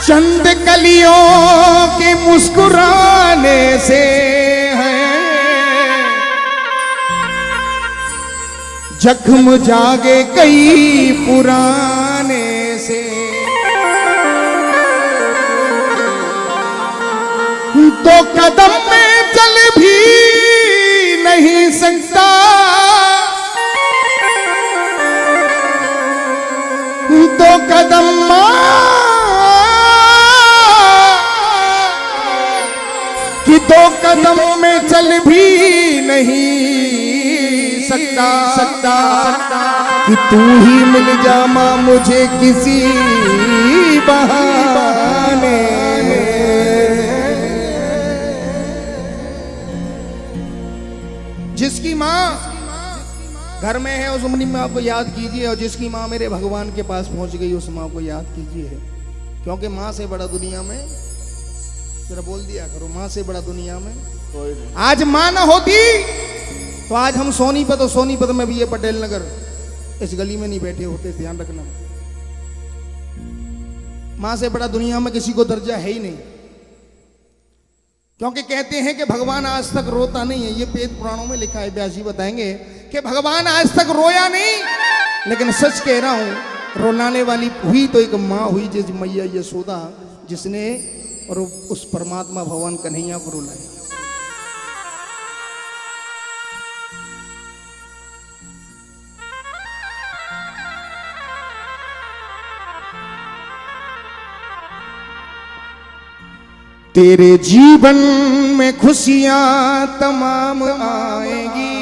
चंद कलियों के मुस्कुराने से है जख्म जागे कई पुराने से। तो कदम में चल भी नहीं सकता, तो कदम कि दो कदम में चल भी नहीं सकता कि तू ही मिल जा मां मुझे किसी बहाने। जिसकी मां घर में है उस मां को याद कीजिए, और जिसकी मां मेरे भगवान के पास पहुंच गई उस मां को याद कीजिए, क्योंकि मां से बड़ा दुनिया में, जरा बोल दिया करो, मां से बड़ा दुनिया में कोई नहीं। आज मां ना होती तो आज हम सोनीपत, और सोनीपत में भी ये पटेल नगर इस गली में नहीं बैठे होते, ध्यान रखना। मां से बड़ा दुनिया में किसी को दर्जा है ही नहीं, क्योंकि कहते हैं कि भगवान आज तक रोता नहीं है। ये वेद पुराणों में लिखा है, व्यास जी बताएंगे कि भगवान आज तक रोया नहीं, लेकिन सच कह रहा हूं रोलाने वाली हुई तो एक मां हुई, जिस मैया यशोदा, जिसने और उस परमात्मा भगवान कन्हैया को रुलाया। तेरे जीवन में खुशियां तमाम आएंगी,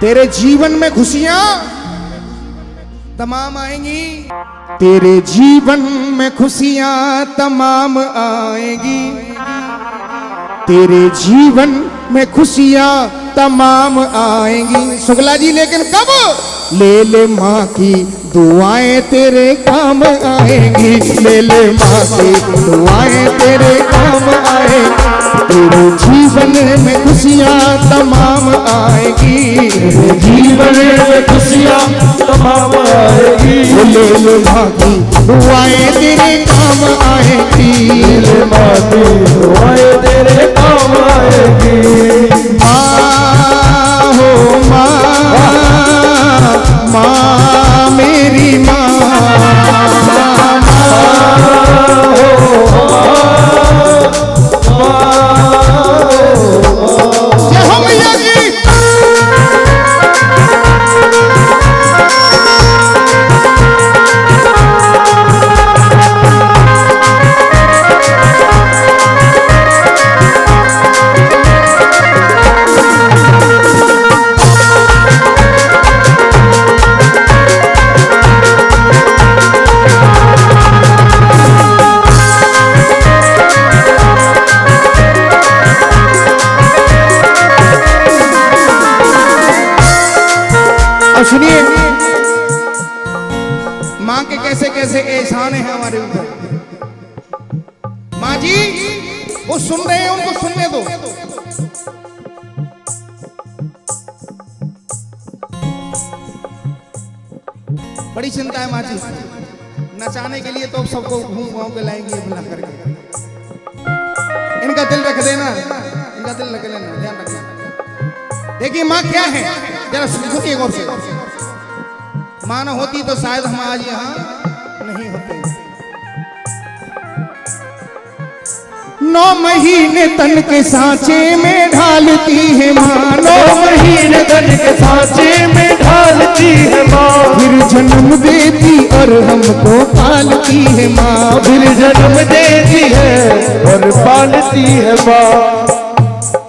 तेरे जीवन में खुशियां तमाम आएंगी, तेरे जीवन में खुशियां तमाम आएंगी, तेरे जीवन में खुशियां तमाम आएंगी। शुक्ला जी लेकिन कब? ले ले माँ की दुआएं तेरे काम आएंगी, ले ले माँ की दुआएं तेरे काम आएंगी, तेरे जीवन में खुशियां तमाम आएगी, तेरे जीवन में खुशियां तमाम आएगी। ले ले माँ की दुआएं तेरे काम आएगी, ले ले माँ की दुआएं तेरे काम आएगी। माँ हो माँ मेरी माँ, जय हो मैया जी। सुनिए माँ के कैसे कैसे एहसान है हमारे ऊपर। माँ जी वो सुन रहे हैं, उनको सुनने दो। बड़ी चिंता है माँ जी, नचाने के लिए तो सबको घूम घाम के लाएंगे बुला करके। इनका दिल रख देना, इनका दिल रख लेना, ध्यान रखना। देखिए माँ क्या है, जरा सुनिए गौर से। माँ न होती तो शायद हम आज यहाँ नहीं होते। 9 महीने तन के सांचे में ढालती है माँ, 9 महीने तन के सांचे में ढालती है माँ, फिर जन्म देती और हमको पालती है माँ, फिर जन्म देती है और पालती है माँ।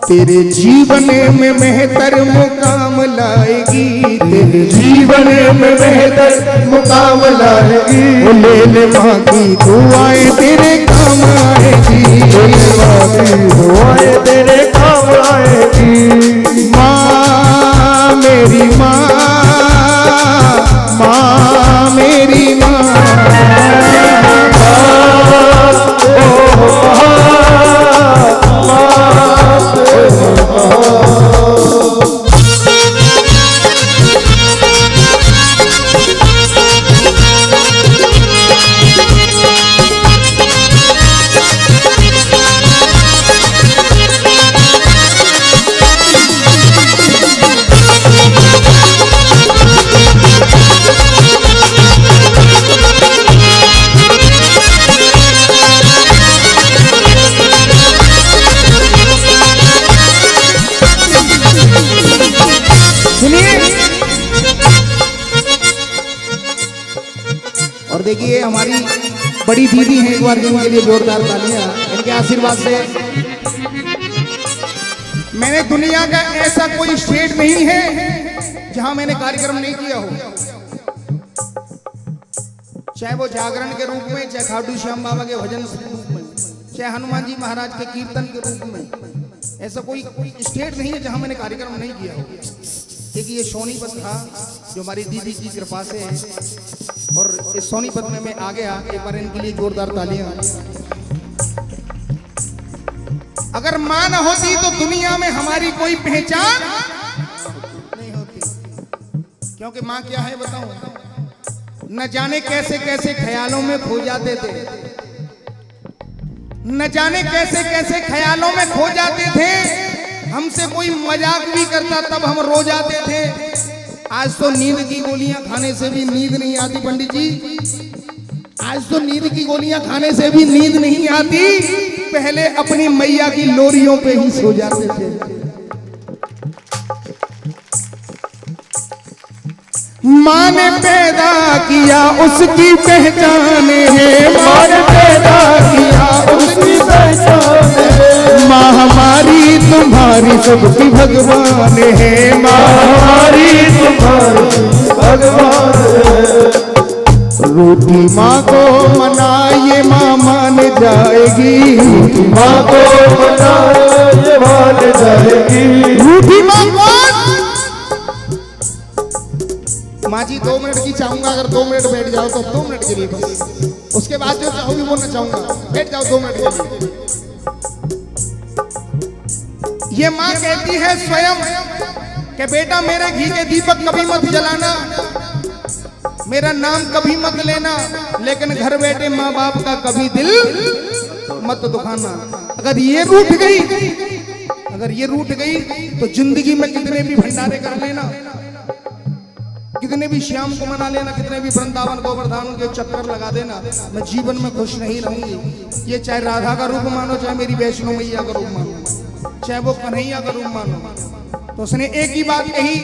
तेरे जीवन में बेहतर मुकाम लाएगी, तेरे जीवन में बेहतर मुकाम लाएगी। ले ले माँ की दुआएं तेरे काम आएगी, ले ले माँ की दुआएं तेरे काम आएगी। माँ देखिए हमारी बड़ी दीदी हैं, एक बार जिनके लिए जोरदार तालियां। इनके आशीर्वाद से मैंने दुनिया का ऐसा कोई स्टेट नहीं है जहां मैंने कार्यक्रम नहीं किया हो, चाहे वो जागरण के रूप में, चाहे खाटू श्याम बाबा के भजन के रूप में, चाहे हनुमान जी महाराज के कीर्तन के रूप में। ऐसा कोई स्टेट नहीं है जहां मैंने कार्यक्रम नहीं किया हो। देखिए ये सोनीपत था जो हमारी दीदी की कृपा से है, और इस सोनीपत में मैं आ गया। एक बार इनके लिए जोरदार तालियां। अगर मां न होती तो दुनिया में हमारी कोई पहचान नहीं होती, क्योंकि मां क्या है बताऊं, न जाने कैसे कैसे ख्यालों में खो जाते थे, न जाने कैसे कैसे ख्यालों में खो जाते थे। हमसे कोई मजाक भी करता तब हम रो जाते थे। आज तो नींद की गोलियां खाने से भी नींद नहीं आती पंडित जी, आज तो नींद की गोलियां खाने से भी नींद नहीं आती। पहले अपनी मैया की लोरियों पे ही सो जाते थे। माँ ने पैदा किया उसकी पहचान है, माँ ने पैदा किया उसकी पहचान है। माँ हमारी तुम्हारी सबकी भगवान है, माँ हमारी तुम्हारी भगवान है। रूठी माँ को मनाइए माँ मान जाएगी, माँ को मनाइए मान जाएगी। रूठी माँ को माँ जी 2 मिनट की चाहूंगा, अगर 2 मिनट बैठ जाओ तो 2 मिनट के लिए बस, उसके बाद जो चाहोगी वो ना चाहूंगा, बैठ जाओ 2 मिनट के लिए। ये माँ कहती है स्वयं कि बेटा मेरे घी के दीपक कभी मत जलाना, मेरा नाम कभी मत लेना, लेकिन घर बैठे माँ बाप का कभी दिल मत दुखाना। अगर ये रूठ गई, अगर ये रूठ गई तो जिंदगी में कितने भी भंडारे कर लेना, कितने भी श्याम को मना लेना, कितने भी वृंदावन गोवर्धन के चक्कर लगा देना, मैं जीवन में खुश नहीं रहूंगी। ये चाहे राधा का रूप मानो, चाहे मेरी वैष्णो मैया का रूप मानो, चाहे वो कन्हैया का रूप मानो, तो उसने एक ही बात कही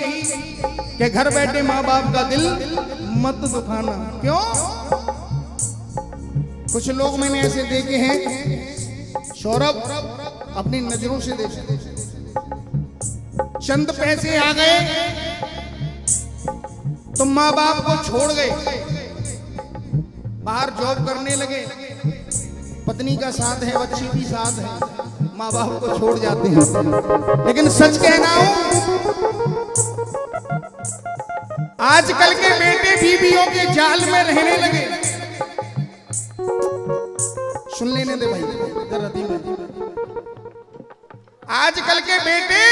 कि घर बैठे माँ बाप का दिल मत दुखाना। क्यों? कुछ लोग मैंने ऐसे देखे हैं, सौरभ अपनी नजरों से देखे, चंद पैसे आ गए तो माँ बाप को छोड़ गए, बाहर जॉब करने लगे, पत्नी का साथ है, बच्ची भी साथ है, माँ बाप को छोड़ जाते हैं। लेकिन सच कहना हूं, आजकल के बेटे बीवियों के जाल में रहने लगे। सुन लेने दे भाई जरा धीमे। आजकल के बेटे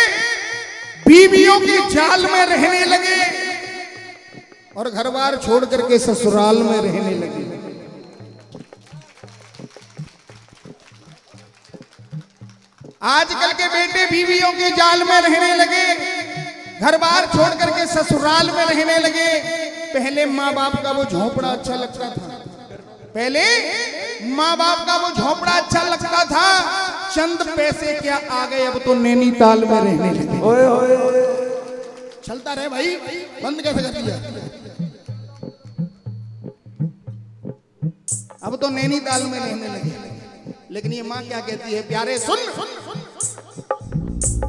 बीवियों के जाल में रहने लगे और घर बार छोड़ करके ससुराल में रहने लगे। आजकल के बेटे बीवियों के जाल में रहने लगे, घर बार छोड़ करके ससुराल में रहने लगे। पहले माँ बाप का वो झोपड़ा अच्छा लगता था, पहले माँ बाप का वो झोपड़ा अच्छा लगता था। चंद पैसे क्या आ गए, अब तो नैनीताल में रहने लगे। ओए ओए चलता रहे भाई, बंद कैसे कर दिया? अब तो नैनीताल में रहने लगे। लेकिन ये माँ क्या कहती है, प्यारे सुन,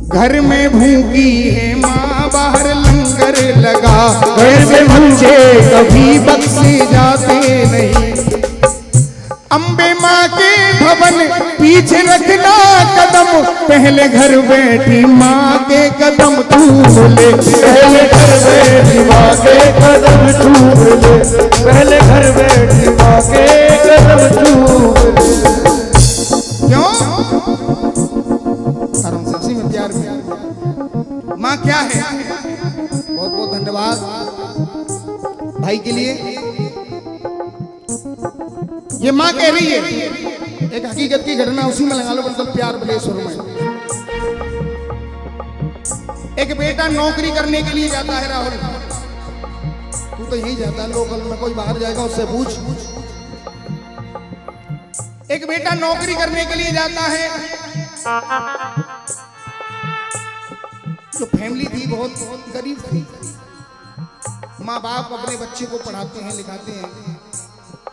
घर में भूखी है माँ, बाहर लंगर लगा, घर में बच्चे कभी बख्शे जाते नहीं। अम्बे माँ के भवन पीछे रखना कदम, पहले घर बैठी माँ के कदम तू ले, पहले घर बैठी माँ के कदम तू ले, पहले घर बैठी माँ के कदम तू ले। क्यों? सच्ची में प्यार में माँ क्या है। बहुत बहुत धन्यवाद भाई के लिए। ये माँ कह रही है, एक हकीकत की घटना, उसी में लगा लो बिल्कुल प्यार भले सुर में। एक बेटा नौकरी करने के लिए जाता है। राहुल तू तो यही जाता है, लोकल में कोई बाहर जाएगा उससे पूछ। एक बेटा नौकरी करने के लिए जाता है। जो फैमिली थी बहुत गरीब थी, माँ बाप अपने बच्चे को पढ़ाते हैं लिखाते हैं,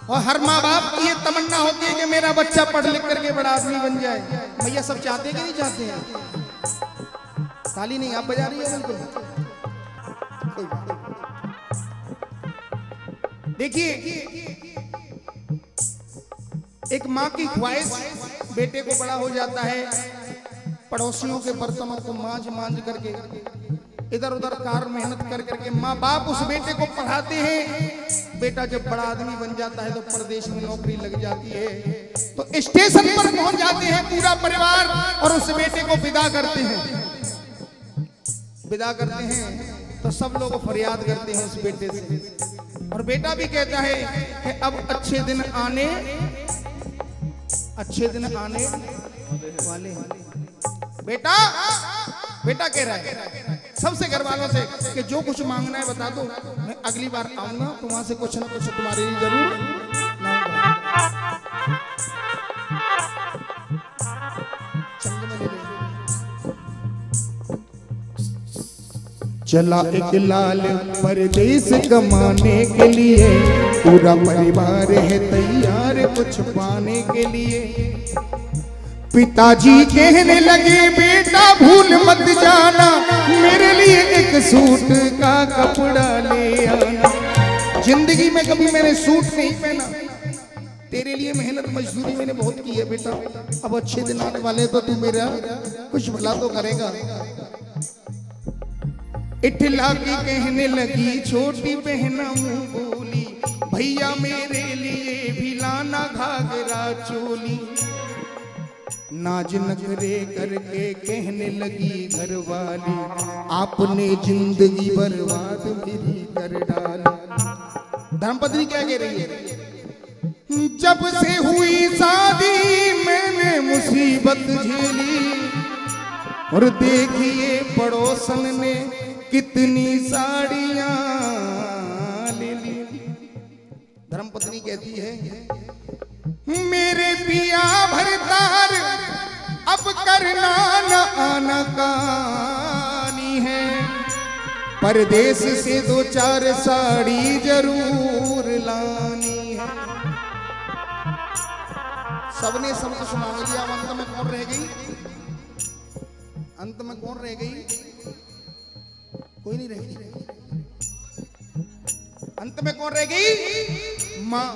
और हर माँ बाप की ये तमन्ना होती है कि मेरा बच्चा पढ़ लिख करके बड़ा आदमी बन जाए। भैया सब चाहते हैं कि नहीं चाहते हैं? ताली नहीं आप बजा रही है बिल्कुल। देखिए एक माँ की ख्वाहिश बेटे को बड़ा हो जाता है, पड़ोसियों के बर्तनों को मांझ मांझ करके इधर उधर कार मेहनत कर करके माँ बाप उस बेटे को पढ़ाते हैं। बेटा जब बड़ा आदमी बन जाता है तो परदेश में नौकरी लग जाती है, तो स्टेशन पर पहुंच जाते हैं पूरा परिवार और उस बेटे को विदा करते हैं। विदा करते हैं तो सब लोग फरियाद करते हैं उस बेटे से, और बेटा भी कहता है कि अब अच्छे दिन आने वाले हैं। बेटा बेटा कह रहा है सबसे घर वालों से कि जो कुछ मांगना है बता दो, मैं अगली बार आऊंगा तो वहां से कुछ ना कुछ तुम्हारे लिए जरूर लाऊंगा। चला एक लाल परदेश कमाने के लिए, पूरा परिवार है तैयार कुछ पाने के लिए। पिताजी कहने लगे बेटा भूल मत जाना, मेरे लिए एक सूट का कपड़ा ले आना। जिंदगी में कभी मैंने सूट नहीं पहना, तेरे लिए मेहनत मजदूरी मैंने बहुत की है बेटा। अब अच्छे दिन आने वाले तो तू मेरा कुछ भला तो करेगा। इठला की कहने लगी छोटी बहना मुंह बोली, भैया मेरे लिए भी लाना घाघरा चोली। नाज नखरे करके कहने लगी घरवाली, आपने जिंदगी बर्बाद मेरी कर डाली। धर्मपत्नी क्या कह रही है? जब से हुई शादी मैंने मुसीबत झेली, और देखिए पड़ोसन ने कितनी साड़ियां ले ली। धर्मपत्नी कहती है मेरे पिया भरतार अब करना न आना कहानी है, परदेश से 2-4 साड़ी जरूर लानी है। सबने सब कुछ मांग लिया, अंत में कौन रह गई? अंत में कौन रह गई? कोई नहीं रह गई। अंत में कौन रह गई? मां।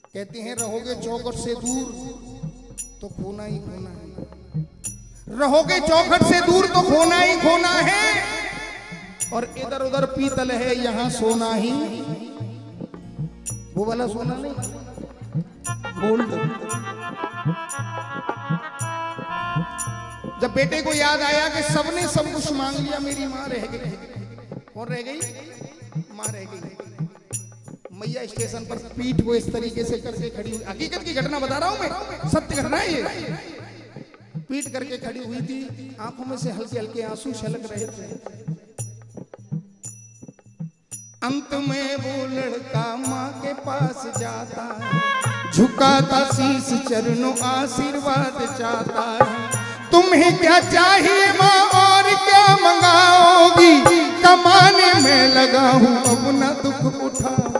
कहते हैं रहोगे चौखट से दूर तो खोना ही खोना है, रहोगे चौखट से दूर तो खोना ही खोना है। और इधर उधर पीतल है यहाँ सोना ही, वो वाला सोना नहीं, गोल्ड। जब बेटे को याद आया कि सबने सब कुछ मांग लिया, मेरी माँ रह गई। कौन रह गई? माँ रह गई। मैया स्टेशन पर पीठ को इस तरीके से करके खड़ी हुई, हकीकत की घटना बता रहा हूं मैं, सत्य घटना है ये। पीठ करके खड़ी हुई थी, आंखों में से हल्के हल्के आंसू छलक रहे थे। अंत में वो लड़का माँ के पास जाता है, झुकाता शीश चरणों आशीर्वाद चाहता है। तुम्हें क्या चाहिए माँ और क्या मंगाओगी, कमाने में लगा हूं अब ना दुख उठाओ।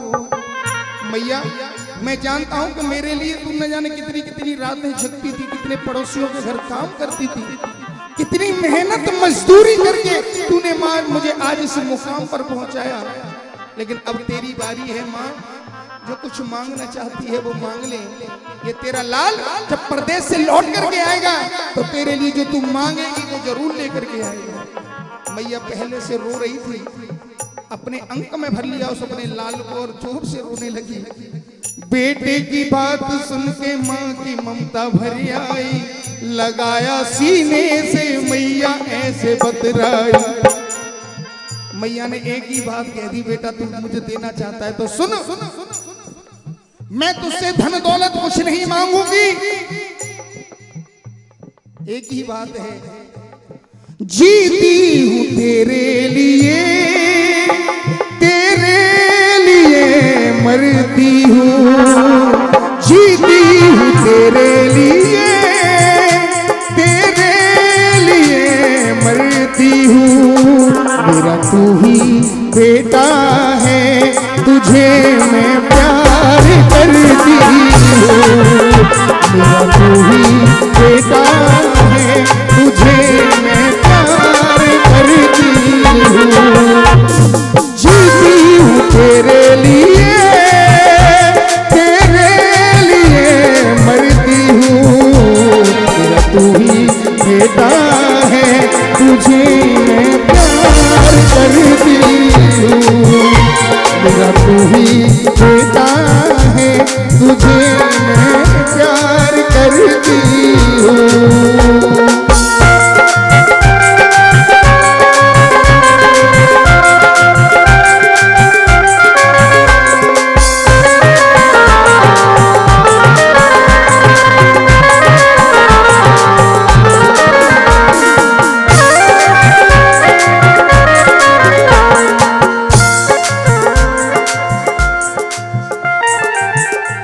मैया मैं जानता हूं कि मेरे लिए तुम न जाने कितनी कितनी रातें जगती थी, कितने पड़ोसियों के घर काम करती थी, कितनी मेहनत मजदूरी करके तूने माँ मुझे आज इस मुकाम पर पहुंचाया। लेकिन अब तेरी बारी है माँ, जो कुछ मांगना चाहती है वो मांग ले। ये तेरा लाल जब परदेश से लौट करके आएगा तो तेरे लिए जो तू मांगेगी वो जरूर लेकर के आएगा। मैया पहले से रो रही थी, अपने अंक में भर लिया उस अपने लाल को और जोर से रोने लगी। बेटे की बात सुन के माँ की ममता भर आई, लगाया सीने से मैया ऐसे बतराई। मैया ने एक ही बात कह दी, बेटा तू मुझे देना चाहता है तो सुन, मैं तुझसे धन दौलत कुछ नहीं मांगूंगी, एक ही बात है, जीती हूं तेरे लिए, तेरे लिए मरती हूँ, जीती हूँ तेरे लिए, तेरे लिए मरती हूँ। मेरा तू ही बेटा है, तू तुझे मैं प्यार करती हूँ। मेरा तू ही बेटा है, तुझे मैं प्यार करती हूँ। जीती हूँ तेरे लिए, तेरे लिए मरती हूँ। मेरा तू ही बेटा है, तुझे मैं प्यार करती हूँ। मेरा तू ही बेटा है, तुझे मैं प्यार करती हूँ।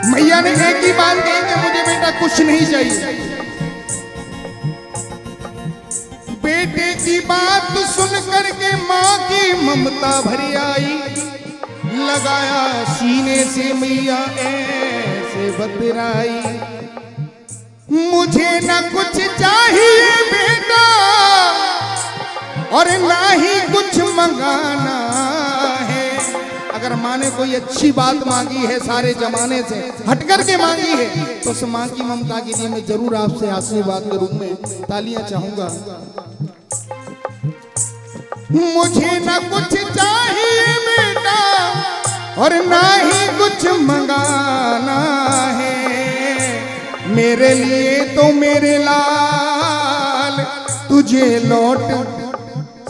मैया ने एक ही बात कही कि मुझे बेटा कुछ नहीं चाहिए। बेटे की बात सुन करके माँ की ममता भरी आई, लगाया सीने से मैया ऐसे बतराई, मुझे न कुछ चाहिए बेटा और ना ही कुछ मंगाना है। अगर माँ ने कोई अच्छी बात मांगी है, सारे जमाने से हट कर के मांगी है, तो उस माँ की ममता के लिए मैं जरूर आपसे आशीर्वाद के रूप में तालियां चाहूंगा। मुझे ना कुछ चाहिए बेटा और ना ही कुछ मंगाना है। मेरे लिए तो मेरे लाल तुझे लौट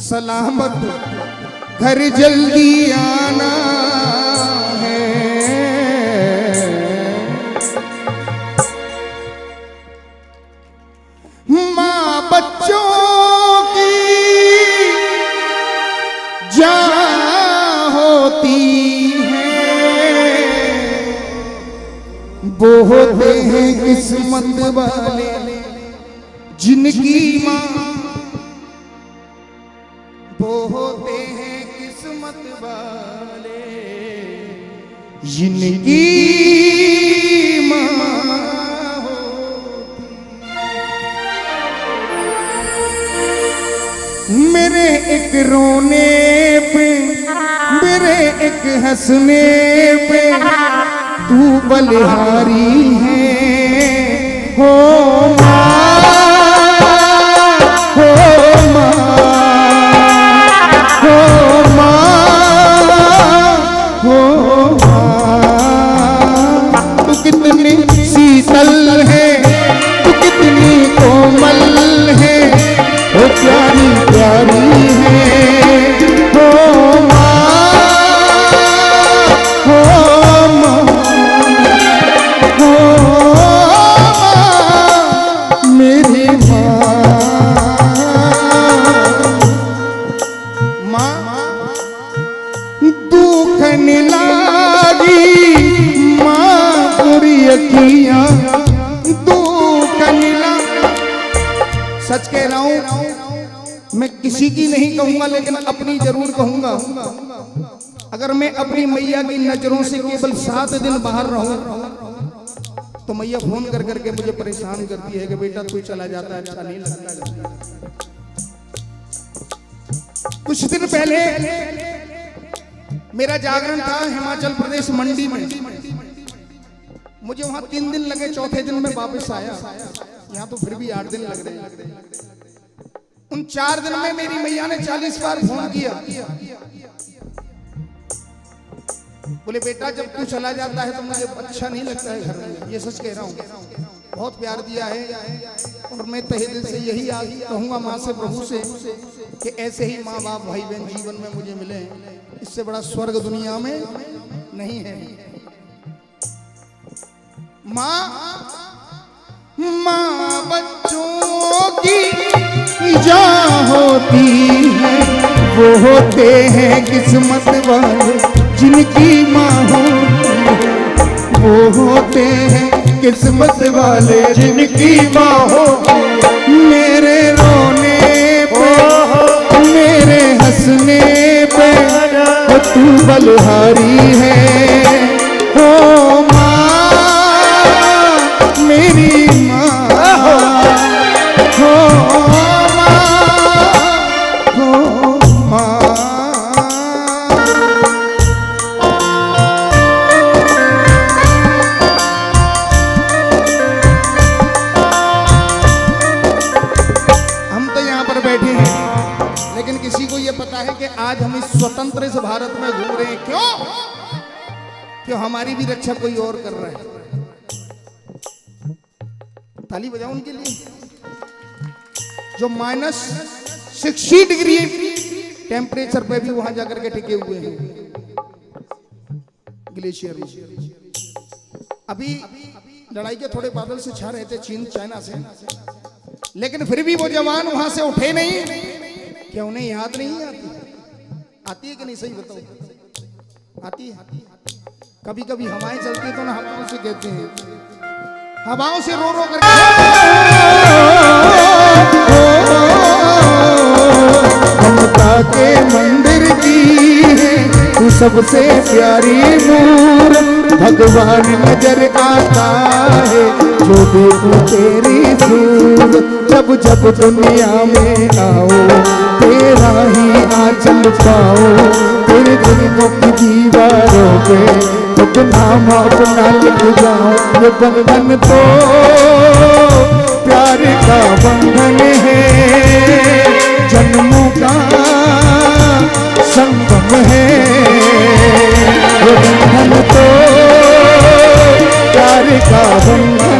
सलामत घर जल्दी आना है। माँ बच्चों की जान होती है, वो होते हैं किस्मत वाले जिनकी माँ, वो होते हैं किस्मत वाले जिनकी माँ होती। मेरे एक रोने पे, मेरे एक हंसने पे तू बलिहारी है। हो माँ, हो माँ, हो माँ, हो माँ। तू कितनी शीतल है, तू कितनी कोमल है, वो प्यारी प्यारी है। हो माँ, हो माँ, हो माँ, मेरी दुखन लागी माँ पूरी अखियाँ, दुखन लागी। सच कह रहा हूँ, मैं किसी की नहीं कहूंगा लेकिन अपनी जरूर कहूंगा। अगर मैं अपनी मैया की नजरों से केवल 7 दिन बाहर रहूं तो मैया फोन कर करके मुझे परेशान करती है कि बेटा तू चला जाता है, अच्छा नहीं लगता। कुछ दिन पहले मेरा जागरण था हिमाचल प्रदेश मंडी में। मुझे वहां 3 दिन लगे, चौथे दिन में वापस आया। यहाँ तो फिर भी 8 दिन लग रहे हैं। उन 4 दिन में मेरी मैया ने 40 बार फोन किया, बोले बेटा जब तू चला जाता है तो मुझे अच्छा नहीं लगता है घर में। ये सच कह रहा हूँ, बहुत प्यार दिया है और मैं तहे दिल से यही कहूँगा माँ से, प्रभु से कि ऐसे ही माँ बाप भाई बहन जीवन में मुझे मिले, इससे बड़ा स्वर्ग दुनिया में नहीं है। माँ बच्चों की जान होती है, वो होते हैं किस्मत वाले जिनकी माँ होती है। वो होते हैं किस्मत वाले जिनकी माँ होती। मेरे रोने पे, मेरे हंसने पे तू बलिहारी है। पता है कि आज हम इस स्वतंत्र इस भारत में घूम रहे हैं। क्यों हमारी भी रक्षा कोई और कर रहा है। ताली बजाओ उनके लिए जो -60 डिग्री टेम्परेचर पे भी वहां जाकर के टिके हुए हैं ग्लेशियर में। अभी लड़ाई के थोड़े बादल से छा रहे थे चीन चाइना से, लेकिन फिर भी वो जवान वहां से उठे नहीं। क्या उन्हें याद नहीं आती? आती है कि नहीं? सही बताओ, आती है। कभी कभी हवाएं चलती है तो ना हवाओं से कहते हैं, हवाओं से रो रो करके ममता के मंदिर की तू सबसे प्यारी नूर, भगवान नजर आता है जो देखूं तेरी सूर। जब जब दुनिया में आओ तेरा ही आंचल पाओ, तेरे दिलों की दीवारों पे तो नाम अपना लिख जाओ। ये बंधन तो प्यार का बंधन है, जन्मों का संगम है। ये बंधन तो प्यार का बंधन